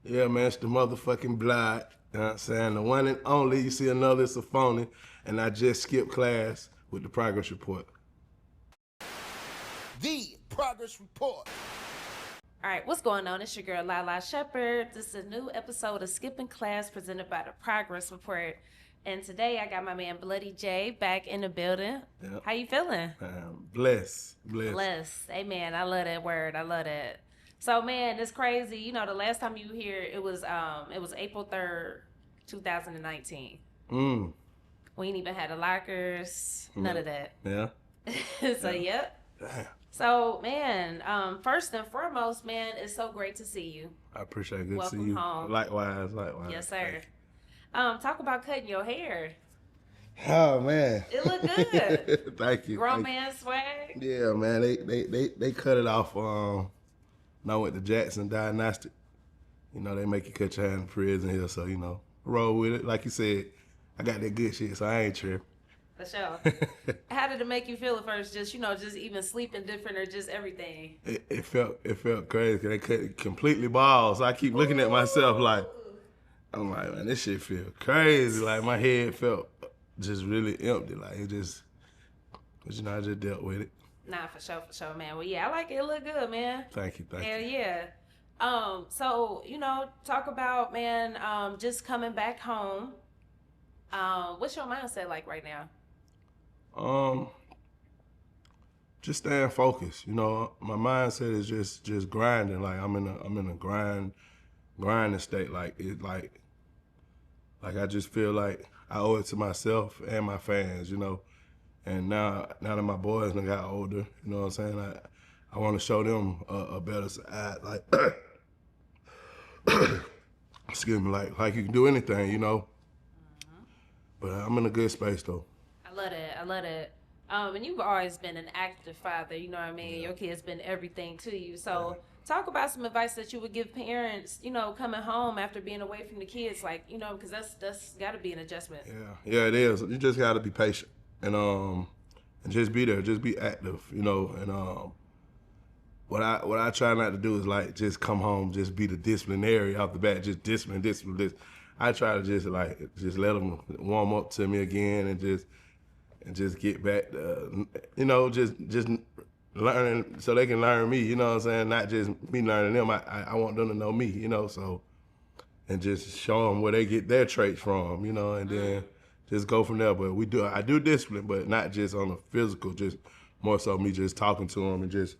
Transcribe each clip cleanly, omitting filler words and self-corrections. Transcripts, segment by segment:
Yeah, man, it's the motherfucking blood. You know what I'm saying? The one and only. You see another, it's a phony. And I just skipped class with the progress report. The progress report. All right, what's going on? It's your girl, Lalaa Shepard. This is a new episode of Skipping Class presented by the Progress Report. And today I got my man Bloody J back in the building. Yep. How you feeling? Blessed. Amen. I love that word. I love that. So, man, it's crazy. You know, the last time you were here, it was April 3rd, 2019. We ain't even had the lockers, none of that. Yeah. So, yep. Damn. So, man, first and foremost, man, it's so great to see you. I appreciate it. Good to see Welcome you. home. Likewise. Yes, sir. Talk about cutting your hair. Oh, man. It look good. Thank you. Grown man swag. Yeah, man. They cut it off. I went to Jackson Diagnostic. You know, they make you cut your hair in prison here, so, you know, roll with it. Like you said, I got that good shit, so I ain't tripping. For sure. How did it make you feel at first? Just even sleeping different or just everything? It felt crazy. They cut it completely bald, so I keep looking at myself like, I'm like, man, this shit feel crazy. Like, my head felt just really empty. Like, it just, but, you know, I just dealt with it. Nah, for sure, man. Well, yeah, I like it. It look good, man. Thank you. Hell yeah. So, you know, talk about, man, just coming back home. What's your mindset like right now? Just staying focused. You know, my mindset is just grinding. Like, I'm in a grinding state. Like, I just feel like I owe it to myself and my fans, you know. And now that my boys done got older, you know what I'm saying? I want to show them a better side. Like, excuse me, like you can do anything, you know. But I'm in a good space though. I love that. And you've always been an active father, you know what I mean? Yeah. Your kid's been everything to you. So talk about some advice that you would give parents, you know, coming home after being away from the kids, like, you know, because that's got to be an adjustment. Yeah, it is. You just got to be patient and just be there, just be active, you know. And what I try not to do is like just come home, just be the disciplinary off the bat, just discipline. I try to just let them warm up to me again and just get back to, you know, just learning so they can learn me, you know what I'm saying? Not just me learning them. I want them to know me, you know, so, and just show them where they get their traits from, you know, and then just go from there. But I do discipline, but not just on the physical, just more so me just talking to them and just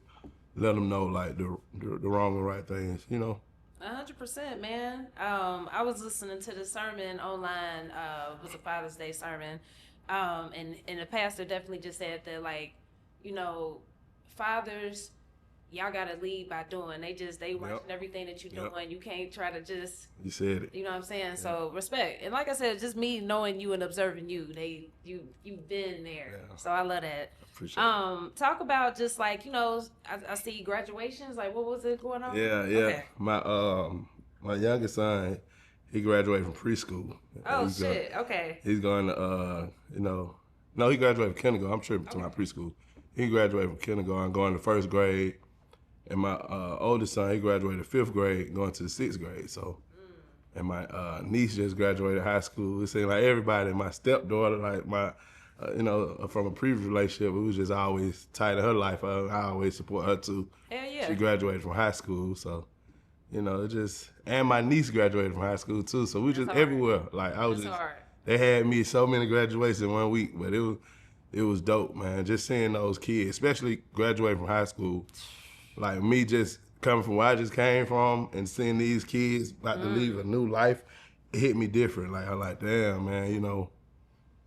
let them know like the wrong and right things, you know. 100%, man. I was listening to the sermon online. It was a Father's Day sermon. And the pastor definitely just said that, like, you know, fathers, y'all gotta lead by doing. They watching everything that you're doing. You can't try to just. You said it. You know what I'm saying? Yeah. So respect. And like I said, just me knowing you and observing you, you've been there. Yeah. So I love that. Appreciate it. Talk about just like, you know, I see graduations. Like, what was it going on? Yeah. Okay. My youngest son, he graduated from preschool. Oh shit! Okay. He's going to he graduated from kindergarten. I'm tripping to my preschool. He graduated from kindergarten, going to first grade. And my oldest son, he graduated 5th grade, going to the 6th grade. So, and my niece just graduated high school. It seemed like everybody, my stepdaughter, like my, from a previous relationship, it was just always tight in her life. I always support her too. Hell yeah. She graduated from high school, so, you know, and my niece graduated from high school too. So we just hard. Everywhere. Like hard. They had me so many graduations in 1 week, but it was dope, man. Just seeing those kids, especially graduating from high school. Like me just coming from where I just came from and seeing these kids about to leave a new life, it hit me different. Like, I'm like, damn, man, you know,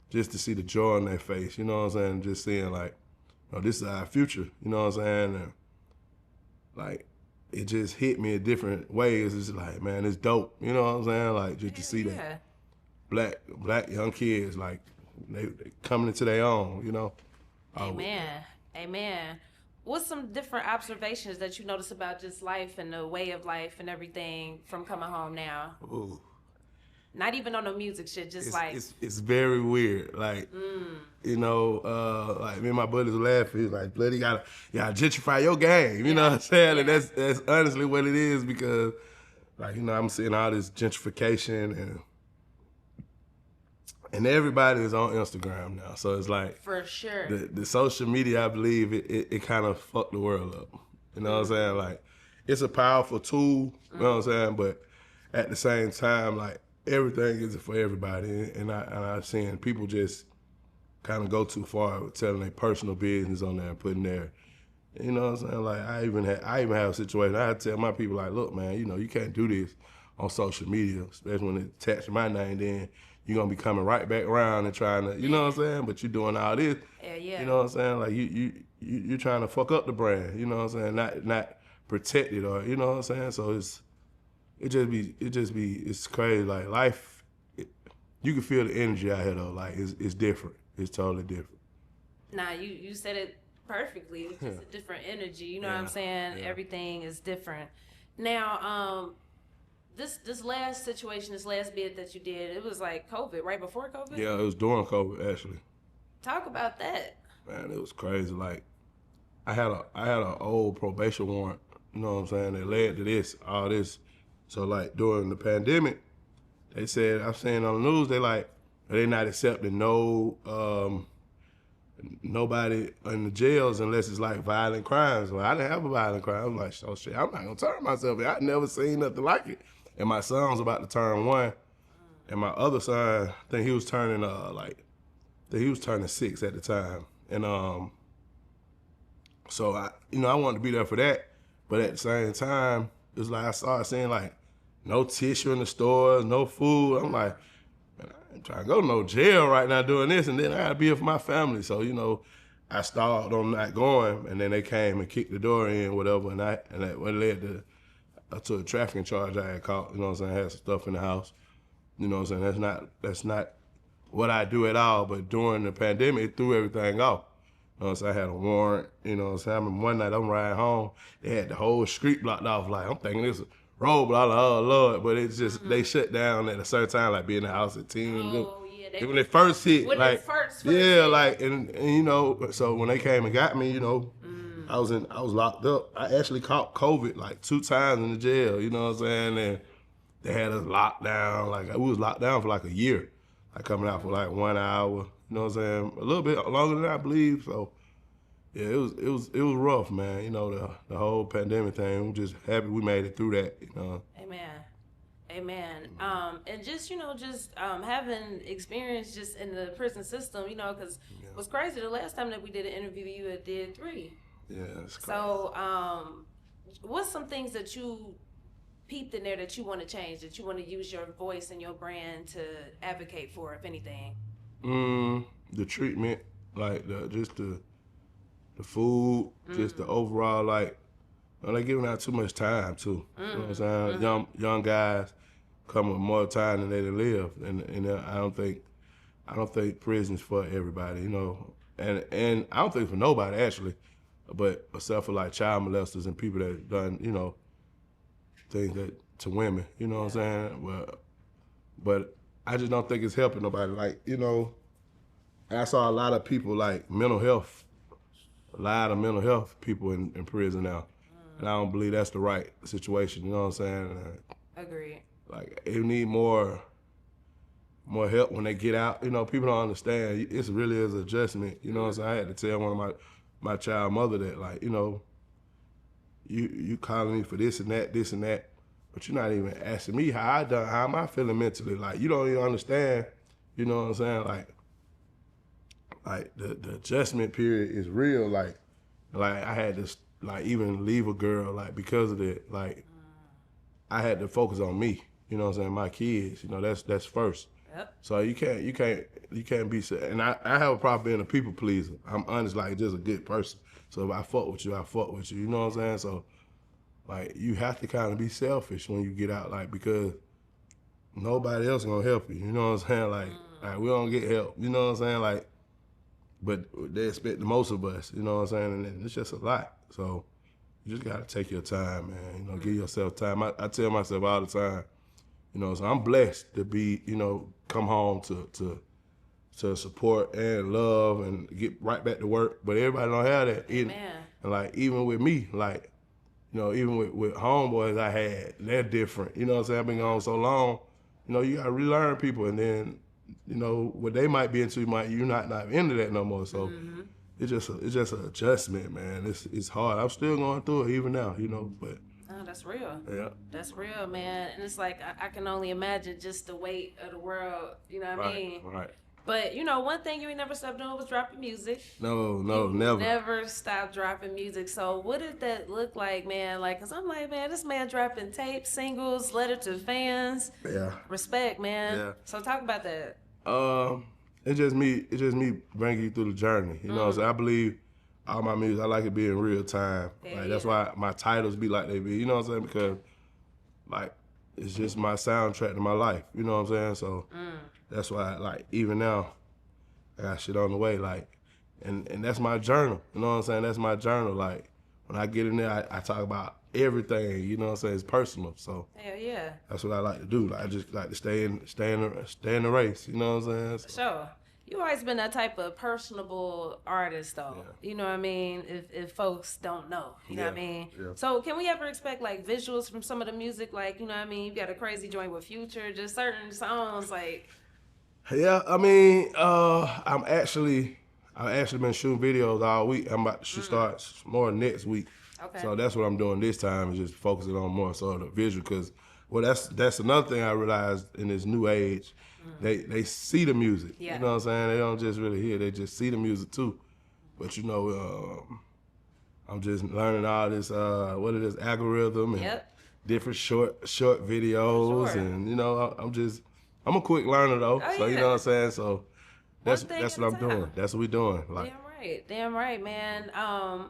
just to see the joy on their face, you know what I'm saying? Just seeing like, you know, this is our future, you know what I'm saying? And like, it just hit me in different ways. It's just like, man, it's dope, you know what I'm saying? Like, just to see that black young kids, like, they coming into their own, you know? Amen. What's some different observations that you notice about just life and the way of life and everything from coming home now? Ooh. Not even on the music shit, just it's very weird. Like, you know, like me and my buddies were laughing. He's like, bloody, you gotta gentrify your game. You know what I'm saying? Yeah. And that's honestly what it is, because like, you know, I'm seeing all this gentrification and everybody is on Instagram now. So it's like, For sure. the social media, I believe it kind of fucked the world up. You know what I'm saying? Like, it's a powerful tool, you know what I'm saying? But at the same time, like, everything isn't for everybody. And I've seen people just kind of go too far with telling their personal business on there and putting their, you know what I'm saying? Like, I even have a situation. I had to tell my people, like, look, man, you know, you can't do this on social media, especially when it attached to my name. Then you're gonna be coming right back around and trying to, you know what I'm saying? But you're doing all this, Yeah. you know what I'm saying? Like, you're trying to fuck up the brand, you know what I'm saying? Not protect it, or, you know what I'm saying? So it's crazy. Like, life, you can feel the energy out here though. Like, it's different. It's totally different. Nah, you said it perfectly. It's just a different energy. You know what I'm saying? Yeah. Everything is different. Now, this last situation, this last bid that you did, it was like COVID, right before COVID? Yeah, it was during COVID, actually. Talk about that. Man, it was crazy. Like, I had an old probation warrant, you know what I'm saying, that led to all this. So, like, during the pandemic, they said, I've seen on the news, they not accepting nobody in the jails unless it's like violent crimes. Well, I didn't have a violent crime. I was like, oh shit, I'm not gonna turn myself in. I never seen nothing like it. And my son was about to turn 1, and my other son, I think he was turning 6 at the time. And so I wanted to be there for that, but at the same time, it was like I started seeing like no tissue in the stores, no food. I'm like, man, I ain't trying to go to no jail right now doing this, and then I gotta be here for my family. So, you know, I stalled on not going, and then they came and kicked the door in, whatever, and that led to a trafficking charge I had caught. You know what I'm saying? I had some stuff in the house. You know what I'm saying? That's not what I do at all. But during the pandemic, it threw everything off. You know what I'm saying? I had a warrant. You know what I'm saying? I remember one night I'm riding home, they had the whole street blocked off. Like, I'm thinking this is roadblock, like, oh Lord, but it's just they shut down at a certain time, like being in the house at 10. Oh, yeah. When they first hit, when like, they first yeah, hit. like, and you know, so when they came and got me, you know, I was locked up. I actually caught COVID like 2 times in the jail. You know what I'm saying? And they had us locked down. Like, we was locked down for like a year, like coming out for like 1 hour. You know what I'm saying? A little bit longer than I believe. So yeah, it was rough, man. You know, the whole pandemic thing. I'm just happy we made it through that. You know. Amen. And just, you know, having experience just in the prison system, you know, because it was crazy. The last time that we did an interview, you had did 3. Yeah, it's crazy. So, what's some things that you peeped in there that you want to change, that you want to use your voice and your brand to advocate for, if anything? The treatment, like the food, just the overall, like, they're giving out too much time too. You know what I'm saying? Young guys come with more time than they live, and I don't think prison's for everybody, you know, and I don't think for nobody actually, but except for like child molesters and people that done, you know, things that to women, you know what I'm saying? But I just don't think it's helping nobody. Like, you know, I saw a lot of people like mental health people in prison now. And I don't believe that's the right situation, you know what I'm saying? Agreed. Like, they need more help when they get out. You know, people don't understand. It really is an adjustment, you know what I'm saying? I had to tell one of my child mother that, like, you know, you calling me for this and that, but you're not even asking me how am I feeling mentally? Like, you don't even understand, you know what I'm saying? Like the adjustment period is real. Like I had to, like, even leave a girl, like, because of that. Like, I had to focus on me, you know what I'm saying? My kids, you know, that's first. Yep. So you can't be, and I have a problem being a people pleaser. I'm honest, like, just a good person. So if I fuck with you, I fuck with you, you know what I'm saying? So, like, you have to kind of be selfish when you get out, like, because nobody else gonna help you, you know what I'm saying? Like we don't get help, you know what I'm saying? Like, but they expect the most of us, you know what I'm saying? And it's just a lot. So you just gotta take your time, man. You know, give yourself time. I tell myself all the time, you know, so I'm blessed to be, you know, come home to support and love and get right back to work. But everybody don't have that. Amen. And like, even with me, like, you know, even with homeboys I had, they're different. You know what I'm saying? I've been gone so long, you know, you gotta relearn people, and then, you know, what they might be into, you're not into that no more. So it's just an adjustment, man. It's hard. I'm still going through it even now, you know, but. Oh, that's real. Yeah. That's real, man. And it's like, I can only imagine just the weight of the world, you know what I mean? Right. But, you know, one thing you ain't never stopped doing was dropping music. No, You never. Never stopped dropping music. So what did that look like, man? Like, because I'm like, man, this man dropping tapes, singles, letter to fans. Yeah. Respect, man. Yeah. So talk about that. It's just me bringing you through the journey. You know what I'm saying? I believe all my music, I like it being real time. Yeah, That's why my titles be like they be. You know what I'm saying? Because, like, it's just my soundtrack to my life. You know what I'm saying? So that's why, like, even now, I got shit on the way. Like, and that's my journal. You know what I'm saying? That's my journal. Like, when I get in there, I talk about everything. You know what I'm saying? It's personal. So Hell yeah. that's what I like to do. Like, I just like to stay in the race. You know what I'm saying? So, Sure. You always been that type of personable artist, though. Yeah. You know what I mean? If folks don't know, you know what I mean? Yeah. So can we ever expect like visuals from some of the music? Like, you know what I mean? You got a crazy joint with Future, just certain songs, like. Yeah, I mean, I've actually been shooting videos all week. I'm about to start more next week. Okay. So that's what I'm doing this time, is just focusing on more so of the visual. Because, well, that's another thing I realized in this new age. They see the music. Yeah. You know what I'm saying? They don't just really hear, they just see the music too. But, you know, I'm just learning all this, what it is, algorithm and different short videos. Sure. And, you know, I'm a quick learner though. Oh, So, you yeah. know what I'm saying? So that's thing what at a I'm doing. time. That's what we doing. Like, Damn right, man.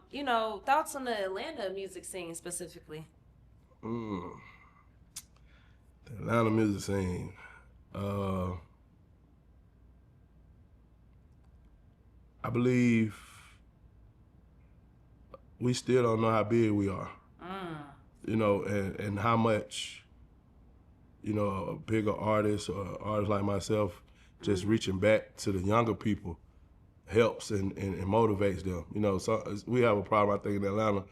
You know, thoughts on the Atlanta music scene specifically? the Atlanta music scene. I believe we still don't know how big we are. You know, and how much, you know, a bigger artist or an artist like myself just reaching back to the younger people helps and motivates them. You know, so we have a problem, I think, in Atlanta.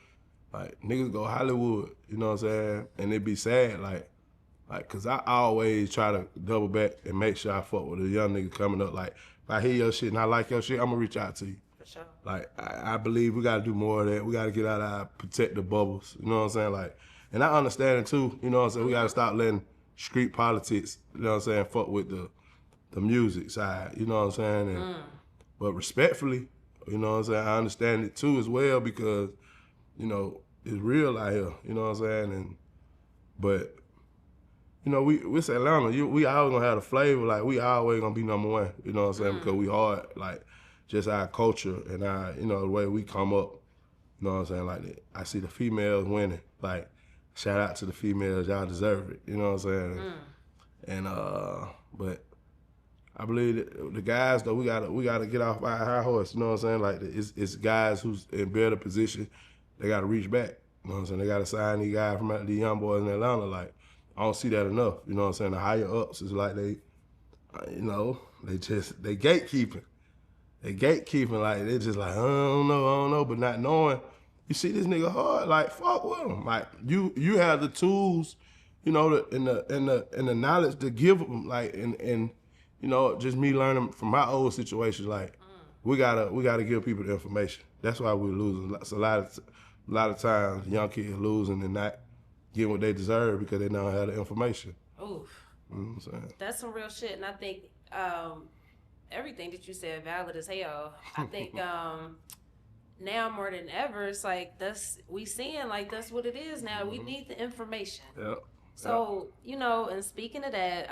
Like, niggas go Hollywood, you know what I'm saying? And it be sad, like, cause I always try to double back and make sure I fuck with a young nigga coming up. Like, if I hear your shit and I like your shit, I'm gonna reach out to you. For sure. Like, I believe we gotta do more of that. We gotta get out of our protective bubbles, you know what I'm saying? Like, and I understand it too, you know what I'm saying? We gotta stop letting street politics, you know what I'm saying, fuck with the music side, you know what I'm saying? And, but respectfully, you know what I'm saying, I understand it too as well, because, you know, it's real out here, you know what I'm saying? But, you know, we say Atlanta, we always gonna have the flavor, like, we always gonna be number one, you know what I'm saying? Because we hard, like, just our culture and our, you know, the way we come up, you know what I'm saying? Like, I see the females winning, like, shout out to the females, y'all deserve it, you know what I'm saying? And but I believe that the guys though, we gotta get off our high horse, you know what I'm saying? Like, it's guys who's in better position, they gotta reach back, you know what I'm saying? They gotta sign these guys from the young boys in Atlanta. Like, I don't see that enough, you know what I'm saying? The higher ups is like they, you know, they gatekeeping. They gatekeeping, like, they just like, I don't know, but not knowing, you see this nigga hard, like, fuck with him. Like, you have the tools, you know, and the knowledge to give them, like, and you know, just me learning from my old situation, like, we gotta give people the information. That's why we're losing. So a lot of times, young kids losing and not getting what they deserve because they don't have the information. Oof. You know what I'm saying? That's some real shit, and I think everything that you said valid as hell. I think now more than ever, it's like we seeing like that's what it is now. We need the information. Yep. So, you know, and speaking of that,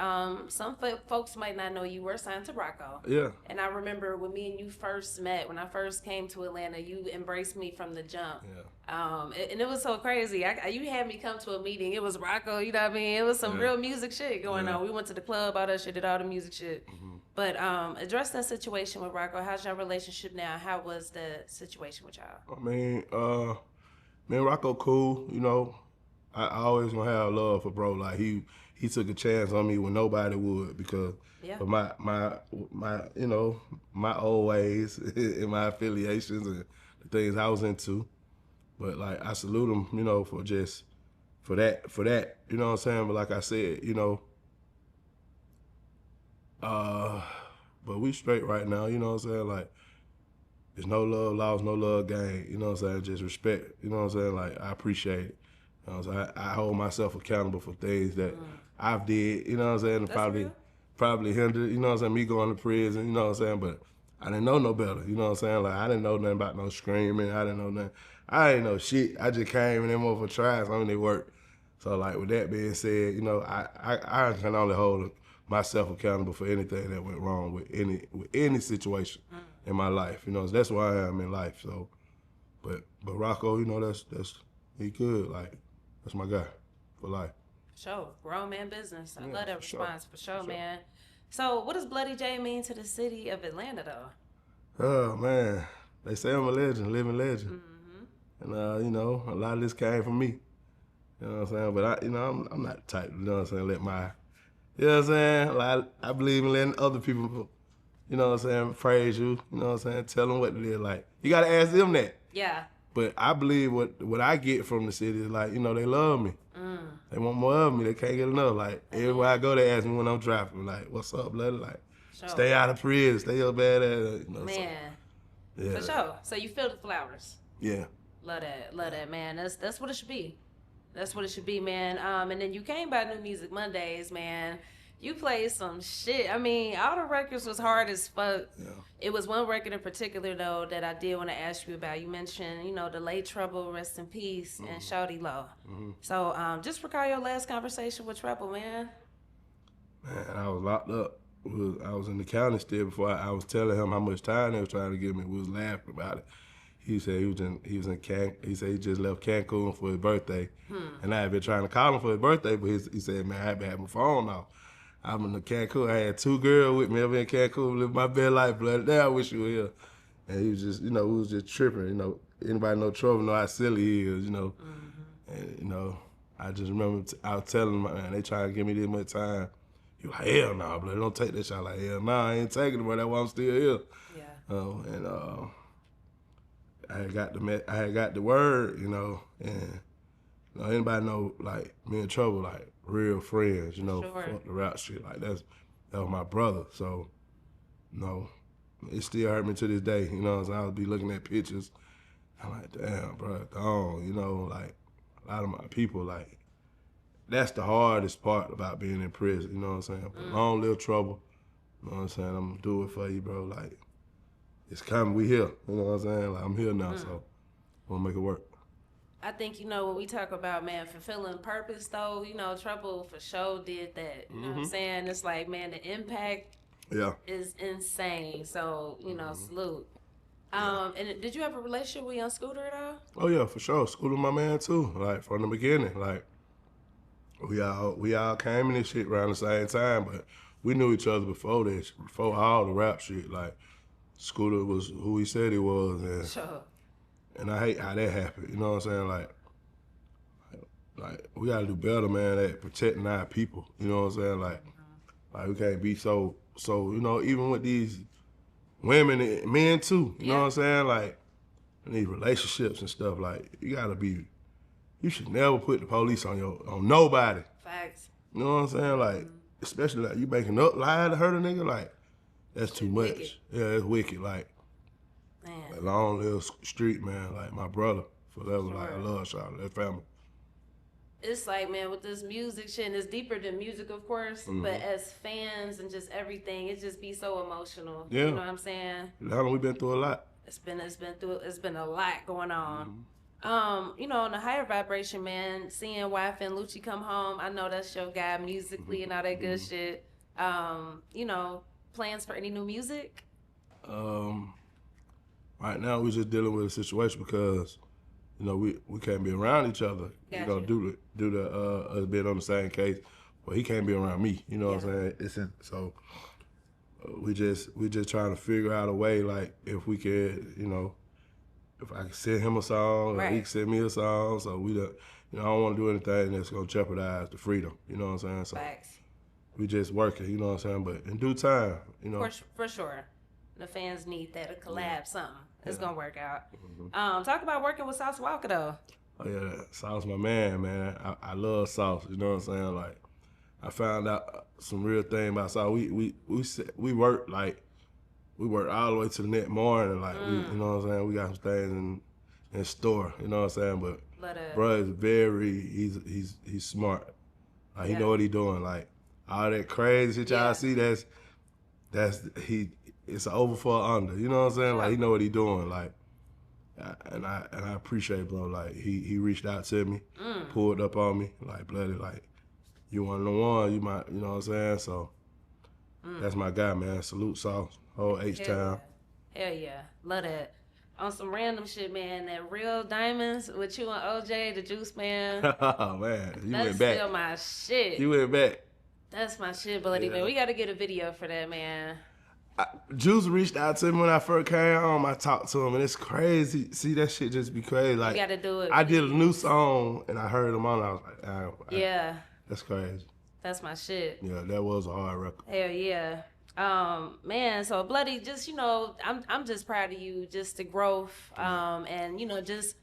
some folks might not know you were signed to Rocko. Yeah. And I remember when me and you first met, when I first came to Atlanta, you embraced me from the jump. Yeah. And it was so crazy. You had me come to a meeting. It was Rocko, you know what I mean? It was some real music shit going on. We went to the club, all that shit, did all the music shit. But address that situation with Rocko. How's your relationship now? How was the situation with y'all? I mean, me and Rocko cool, you know. I always gonna have love for bro. Like, he took a chance on me when nobody would, because of my you know, my old ways and my affiliations and the things I was into. But like I salute him, you know, for that, you know what I'm saying? But like I said, you know, but we straight right now, you know what I'm saying? Like, there's no love lost, no love gained, you know what I'm saying? Just respect, you know what I'm saying? Like, I appreciate it. You know what I'm saying? I hold myself accountable for things that I've did, you know what I'm saying? And probably hindered, you know what I'm saying, me going to prison, you know what I'm saying? But I didn't know no better, you know what I'm saying? Like, I didn't know nothing about no screaming. I didn't know nothing. I didn't know shit. I just came and them motherfuckers tried something, they worked. So, like, with that being said, you know, I can only hold myself accountable for anything that went wrong with any situation in my life. You know, that's why I am in life. So, but Rocko, you know, that's he good. Like, that's my guy for life. Sure, grown man business. I love that response for sure, sure. man. So, what does Bloody J mean to the city of Atlanta, though? Oh man, they say I'm a legend, living legend, and you know, a lot of this came from me. You know what I'm saying? But I'm not the type, you know what I'm saying, let my, you know what I'm saying? Like, I believe in letting other people, you know what I'm saying, praise you, you know what I'm saying, tell them what it is. Like, you gotta ask them that. Yeah. But I believe what I get from the city is like, you know, they love me. They want more of me. They can't get enough. Like, everywhere I go, they ask me when I'm driving, like, what's up, blood? Like, stay out of prison, stay your bad ass, you know. Man. So, yeah. For sure. So you feel the flowers. Yeah. Love that, man. That's what it should be. That's what it should be, man. And then you came by New Music Mondays, man. You played some shit. I mean, all the records was hard as fuck. Yeah. It was one record in particular, though, that I did want to ask you about. You mentioned, you know, The Late Trouble, Rest in Peace, and Shawty Low. So just recall your last conversation with Trouble, man. Man, I was locked up. I was in the county still before I was telling him how much time they was trying to give me. We was laughing about it. He said he was in he said he just left Cancun for his birthday. And I had been trying to call him for his birthday, but he said, man, I had been having my phone off. I'm in the Cancun. I had 2 girls with me over in Cancun, living my best life, blood. Damn, I wish you were here. And he was just, you know, we was just tripping. You know, anybody know Trouble know how silly he is, you know. And, you know, I just remember I was telling him, man, they trying to give me this much time. He was like, hell no, blood, don't take that shit. I'm like, hell no, I ain't taking it, but that's why I'm still here. Yeah. I had got the word, you know, and you know, anybody know, like, me and Trouble, like, real friends, you know, fuck the rap shit. Like, that was my brother. So, you know, it still hurt me to this day, you know what I'm saying? I would be looking at pictures, I'm like, damn, bro, gone, you know, like, a lot of my people, like, that's the hardest part about being in prison, you know what I'm saying? But long live Trouble, you know what I'm saying? I'm gonna do it for you, bro, like, it's coming, we here, you know what I'm saying? Like, I'm here now, so we'll make it work. I think, you know, when we talk about, man, fulfilling purpose, though, you know, Trouble for sure did that. You know what I'm saying? It's like, man, the impact is insane. So, you know, salute. And did you have a relationship with Young Scooter at all? Oh, yeah, for sure. Scooter my man, too. Like, from the beginning. Like, we all came in this shit around the same time, but we knew each other before this, before all the rap shit. Like, Scooter was who he said he was. And, sure. And I hate how that happened, you know what I'm saying? Like we gotta do better, man, at protecting our people, you know what I'm saying? Like we can't be so, you know, even with these women and men too, you know what I'm saying? Like, these relationships and stuff, like, you should never put the police on nobody. Facts. You know what I'm saying? Like, especially like you making up, lying to hurt a nigga, like, that's too much. Wicked. Yeah, it's wicked, like. Man. Like, long live street, man. Like, my brother, forever. Like, I love Shepard, that family. It's like, man, with this music shit, and it's deeper than music, of course, but as fans and just everything, it just be so emotional. Yeah. You know what I'm saying? We've been through a lot. It's been a lot going on. You know, on the higher vibration, man, seeing YFN Lucci come home, I know that's your guy musically and all that good shit. You know, plans for any new music? Right now, we're just dealing with a situation because, you know, we can't be around each other. Gotcha. You know, due to us being on the same case. Well, he can't be around me. You know what I'm saying? So we just trying to figure out a way, like, if we could, you know, if I can send him a song, or he can send me a song. So we don't, you know, I don't want to do anything that's gonna jeopardize the freedom. You know what I'm saying? So Facts. we just working. You know what I'm saying? But in due time, you know. For sure. The fans need that, a collab, something. It's gonna work out. Mm-hmm. Talk about working with Sauce Walka though. Oh yeah, Sauce my man. I love Sauce. You know what I'm saying? Like, I found out some real thing about Sauce. We work all the way to the next morning. Like, you know what I'm saying? We got some things in store. You know what I'm saying? But bro is he's smart. Like, he know what he doing. Like, all that crazy shit y'all see, it's an over for an under. You know what I'm saying? Like, he know what he doing. Like, and I appreciate bro. Like, he reached out to me, pulled up on me, like, bloody, like, you one of the one, you know what I'm saying? So that's my guy, man. Salute Sauce, whole H-Town. Hell yeah, love that. On some random shit, man, that Real Diamonds with you and OJ Da Juiceman. Oh man, you That's went back. still my shit. You went back. That's my shit, bloody man. We gotta get a video for that, man. Juice reached out to me when I first came home. I talked to him, and it's crazy. See, that shit just be crazy. Like, You gotta do it. I did a new song, and I heard him on. I was like, Yeah, that's crazy. that's my shit. Yeah, that was a hard record. Hell yeah. Man, so bloody, just, you know, I'm just proud of you, just the growth, and, you know, just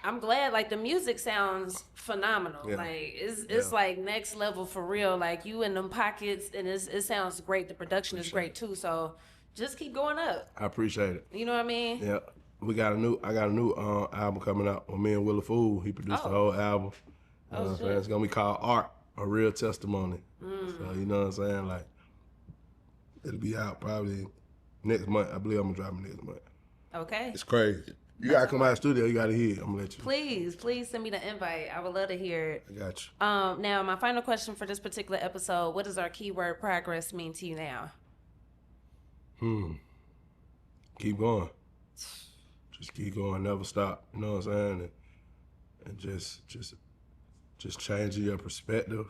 I'm glad, like, the music sounds phenomenal. Yeah. Like, it's like next level for real. Like, you in them pockets, and it sounds great. The production is great too. So just keep going up. I appreciate it. You know what I mean? Yeah, I got a new album coming out with me and Willa Fool. He produced the whole album. You know what I'm saying? It's gonna be called Art, a Real Testimony. So, you know what I'm saying? Like, it'll be out probably next month. I believe I'm gonna drop it next month. Okay. It's crazy. You gotta come out of the studio. You gotta hear it. I'm gonna let you. Please send me the invite. I would love to hear it. I got you. Now, my final question for this particular episode: what does our keyword progress mean to you now? Keep going. Just keep going. Never stop. You know what I'm saying? And just changing your perspective.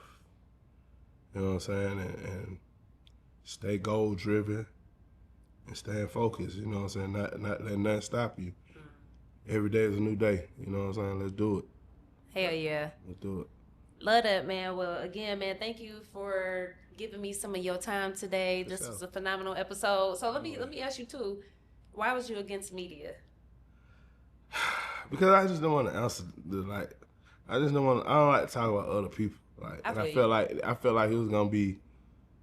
You know what I'm saying? And stay goal driven and staying focused. You know what I'm saying? Not letting nothing stop you. Every day is a new day. You know what I'm saying? Let's do it. Hell yeah. Let's do it. Love that, man. Well, again, man, thank you for giving me some of your time today. This was a phenomenal episode. So let me ask you too, why was you against media? Because I just don't want to answer I don't like to talk about other people. Like, I felt like it was gonna be,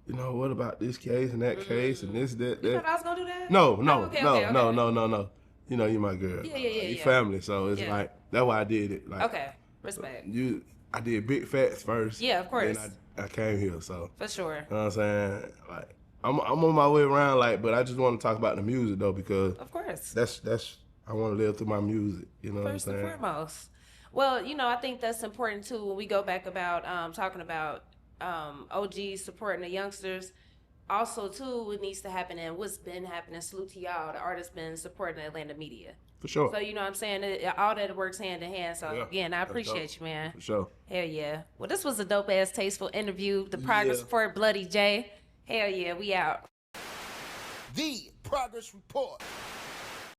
you know, what about this case and that case and this, that. You thought I was gonna do that? No. You know, you my girl. Yeah. You family, so it's like, that's why I did it. Like, okay, respect. I did Big Facts first. Yeah, of course. Then I came here, so. For sure. You know what I'm saying? Like, I'm on my way around, like, but I just want to talk about the music though, because of course, that's I want to live through my music. You know first what I'm saying? and foremost. Well, you know, I think that's important too when we go back about talking about OG supporting the youngsters. Also, too, what needs to happen and what's been happening, salute to y'all, the artists been supporting the Atlanta media. For sure. So, you know what I'm saying? All that works hand in hand. So, again, I appreciate you, man. For sure. Hell yeah. Well, this was a dope-ass, tasteful interview. The Progress Report, Bloody J. Hell yeah, we out. The Progress Report.